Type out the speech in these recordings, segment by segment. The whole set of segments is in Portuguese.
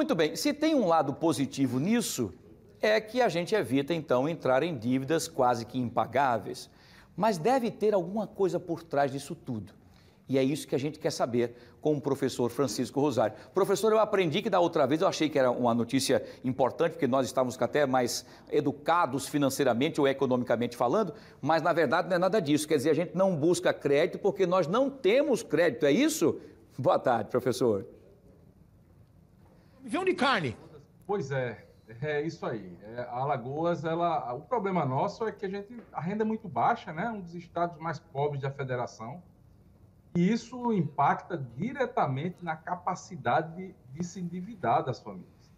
Muito bem, se tem um lado positivo nisso, é que a gente evita, então, entrar em dívidas quase que impagáveis. Mas deve ter alguma coisa por trás disso tudo. E é isso que a gente quer saber com o professor Francisco Rosário. Professor, eu aprendi que da outra vez eu achei que era uma notícia importante, porque nós estávamos até mais educados financeiramente ou economicamente falando, mas na verdade não é nada disso. Quer dizer, a gente não busca crédito porque nós não temos crédito, é isso? Boa tarde, professor. Milhão de carne. Pois é isso aí. A Alagoas, o problema nosso é que a renda é muito baixa, né? Um dos estados mais pobres da federação. E isso impacta diretamente na capacidade de se endividar das famílias.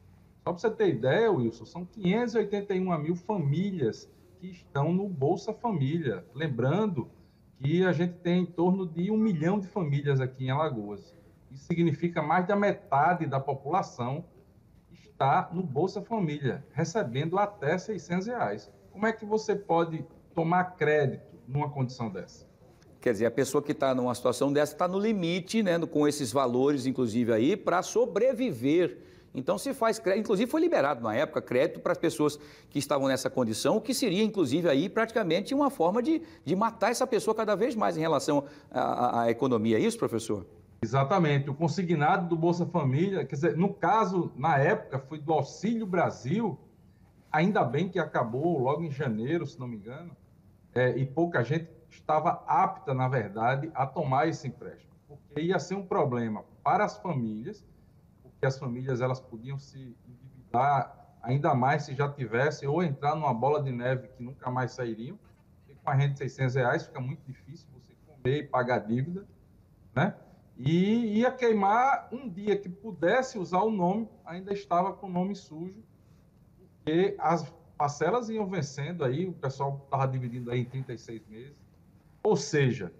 Só para você ter ideia, Wilson, são 581 mil famílias que estão no Bolsa Família. Lembrando que a gente tem em torno de 1 milhão de famílias aqui em Alagoas. Isso significa mais da metade da população está no Bolsa Família, recebendo até R$600. Como é que você pode tomar crédito numa condição dessa? Quer dizer, a pessoa que está numa situação dessa está no limite, né, com esses valores, inclusive, aí, para sobreviver. Então, se faz crédito, inclusive foi liberado na época crédito para as pessoas que estavam nessa condição, o que seria, inclusive, aí praticamente uma forma de matar essa pessoa cada vez mais em relação à economia. É isso, professor? Exatamente. O consignado do Bolsa Família, quer dizer, no caso, na época, foi do Auxílio Brasil, ainda bem que acabou logo em janeiro, se não me engano, e pouca gente estava apta, na verdade, a tomar esse empréstimo, porque ia ser um problema para as famílias, porque as famílias elas podiam se endividar ainda mais se já tivessem, ou entrar numa bola de neve que nunca mais sairiam, porque com a renda de R$600 fica muito difícil você comer e pagar a dívida, né? E ia queimar um dia que pudesse usar o nome, ainda estava com o nome sujo, porque as parcelas iam vencendo aí, o pessoal estava dividindo aí em 36 meses. Ou seja,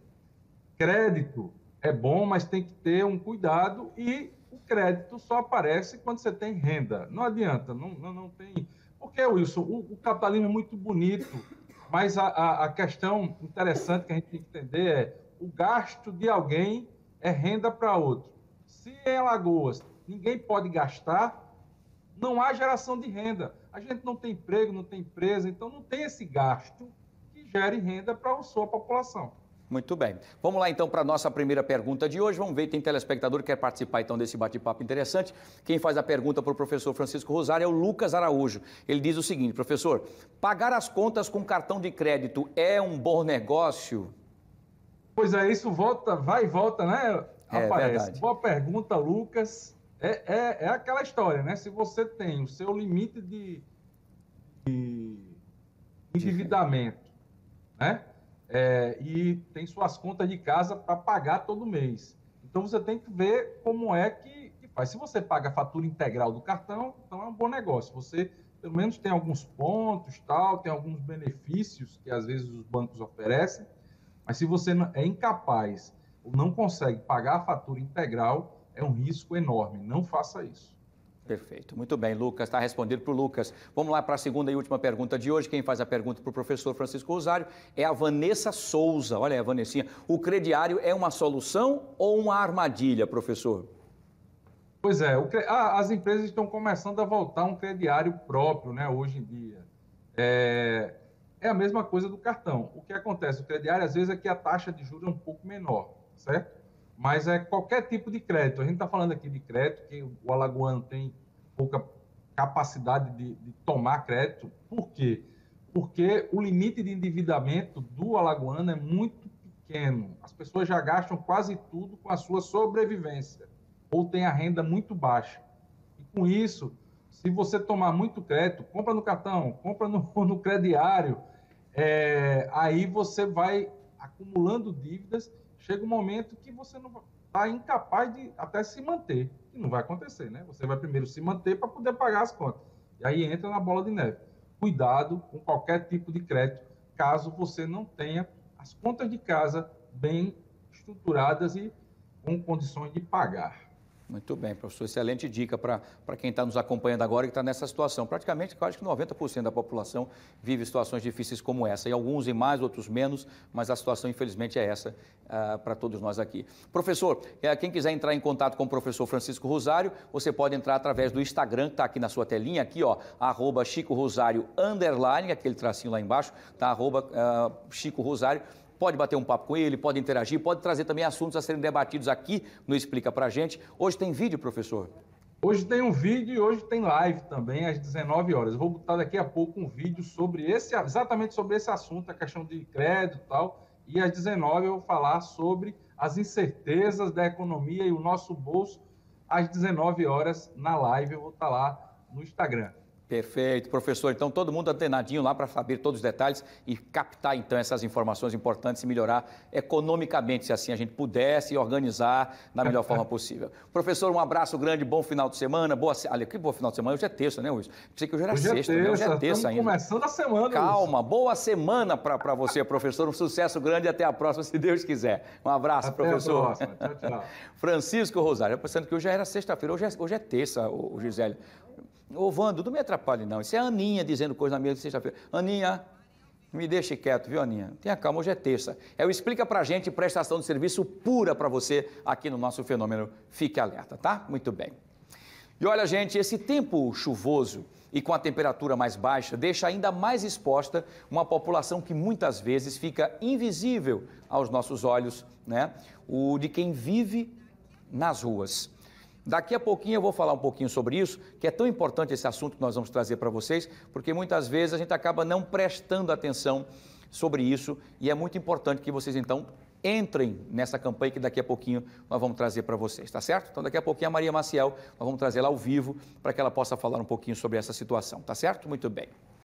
crédito é bom, mas tem que ter um cuidado e o crédito só aparece quando você tem renda. Não adianta, não tem... Porque, Wilson, o capitalismo é muito bonito, mas a questão interessante que a gente tem que entender é o gasto de alguém é renda para outro. Se em Alagoas ninguém pode gastar, não há geração de renda. A gente não tem emprego, não tem empresa, então não tem esse gasto que gere renda para a sua população. Muito bem. Vamos lá então para a nossa primeira pergunta de hoje. Vamos ver, tem telespectador que quer participar então desse bate-papo interessante. Quem faz a pergunta para o professor Francisco Rosário é o Lucas Araújo. Ele diz o seguinte: professor, pagar as contas com cartão de crédito é um bom negócio? Pois é, isso vai e volta, né? Aparece. Verdade. Boa pergunta, Lucas. É aquela história, né? Se você tem o seu limite de endividamento, né? E tem suas contas de casa para pagar todo mês. Então, você tem que ver como é que faz. Se você paga a fatura integral do cartão, então é um bom negócio. Você, pelo menos, tem alguns pontos, tem alguns benefícios que, às vezes, os bancos oferecem. Mas se você é incapaz ou não consegue pagar a fatura integral, é um risco enorme. Não faça isso. Perfeito. Muito bem, Lucas. Está respondido para o Lucas. Vamos lá para a segunda e última pergunta de hoje. Quem faz a pergunta para o professor Francisco Rosário é a Vanessa Souza. Olha aí, a Vanessinha. O crediário é uma solução ou uma armadilha, professor? Pois é. As empresas estão começando a voltar a um crediário próprio, né, hoje em dia. É a mesma coisa do cartão. O que acontece? O crediário, às vezes, é que a taxa de juros é um pouco menor, certo? Mas é qualquer tipo de crédito. A gente está falando aqui de crédito, que o alagoano tem pouca capacidade de tomar crédito. Por quê? Porque o limite de endividamento do alagoano é muito pequeno. As pessoas já gastam quase tudo com a sua sobrevivência, ou tem a renda muito baixa. E com isso, se você tomar muito crédito, compra no cartão, compra no crediário, aí você vai acumulando dívidas. Chega um momento que você não está incapaz de até se manter. E não vai acontecer, né? Você vai primeiro se manter para poder pagar as contas. E aí entra na bola de neve. Cuidado com qualquer tipo de crédito, caso você não tenha as contas de casa bem estruturadas e com condições de pagar. Muito bem, professor. Excelente dica para quem está nos acompanhando agora e que está nessa situação. Praticamente, quase que 90% da população vive situações difíceis como essa. E alguns em mais, outros menos, mas a situação, infelizmente, é essa para todos nós aqui. Professor, quem quiser entrar em contato com o professor Francisco Rosário, você pode entrar através do Instagram, que está aqui na sua telinha, aqui, ó, @ChicoRosário_, aquele tracinho lá embaixo, tá? @Chico Rosário. Pode bater um papo com ele, pode interagir, pode trazer também assuntos a serem debatidos aqui no Explica Pra Gente. Hoje tem vídeo, professor? Hoje tem um vídeo e hoje tem live também, às 19 horas. Eu vou botar daqui a pouco um vídeo sobre exatamente sobre esse assunto, a questão de crédito e tal. E às 19 eu vou falar sobre as incertezas da economia e o nosso bolso. Às 19 horas na live eu vou estar lá no Instagram. Perfeito, professor. Então, todo mundo antenadinho lá para saber todos os detalhes e captar, então, essas informações importantes e melhorar economicamente, se assim a gente pudesse organizar da melhor forma possível. Professor, um abraço grande, bom final de semana. Olha, que bom final de semana. Hoje é terça, né, Luiz? Pensei que hoje era sexta, né? Hoje é terça ainda. Começando a semana, Calma, Luiz. Boa semana para você, professor. Um sucesso grande e até a próxima, se Deus quiser. Um abraço, até professor. A próxima. Tchau, tchau. Francisco Rosário, pensando que hoje já era sexta-feira, hoje é terça, o Gisele. Ô, Vando, não me atrapalhe, não. Isso é a Aninha dizendo coisa na mesa de sexta-feira. Aninha, me deixe quieto, viu, Aninha? Tenha calma, hoje é terça. Explica Pra Gente, prestação de serviço pura para você aqui no nosso Fenômeno. Fique alerta, tá? Muito bem. E olha, gente, esse tempo chuvoso e com a temperatura mais baixa deixa ainda mais exposta uma população que muitas vezes fica invisível aos nossos olhos, né? O de quem vive nas ruas. Daqui a pouquinho eu vou falar um pouquinho sobre isso, que é tão importante esse assunto que nós vamos trazer para vocês, porque muitas vezes a gente acaba não prestando atenção sobre isso e é muito importante que vocês, então, entrem nessa campanha que daqui a pouquinho nós vamos trazer para vocês, tá certo? Então, daqui a pouquinho a Maria Maciel, nós vamos trazer ela ao vivo para que ela possa falar um pouquinho sobre essa situação, tá certo? Muito bem.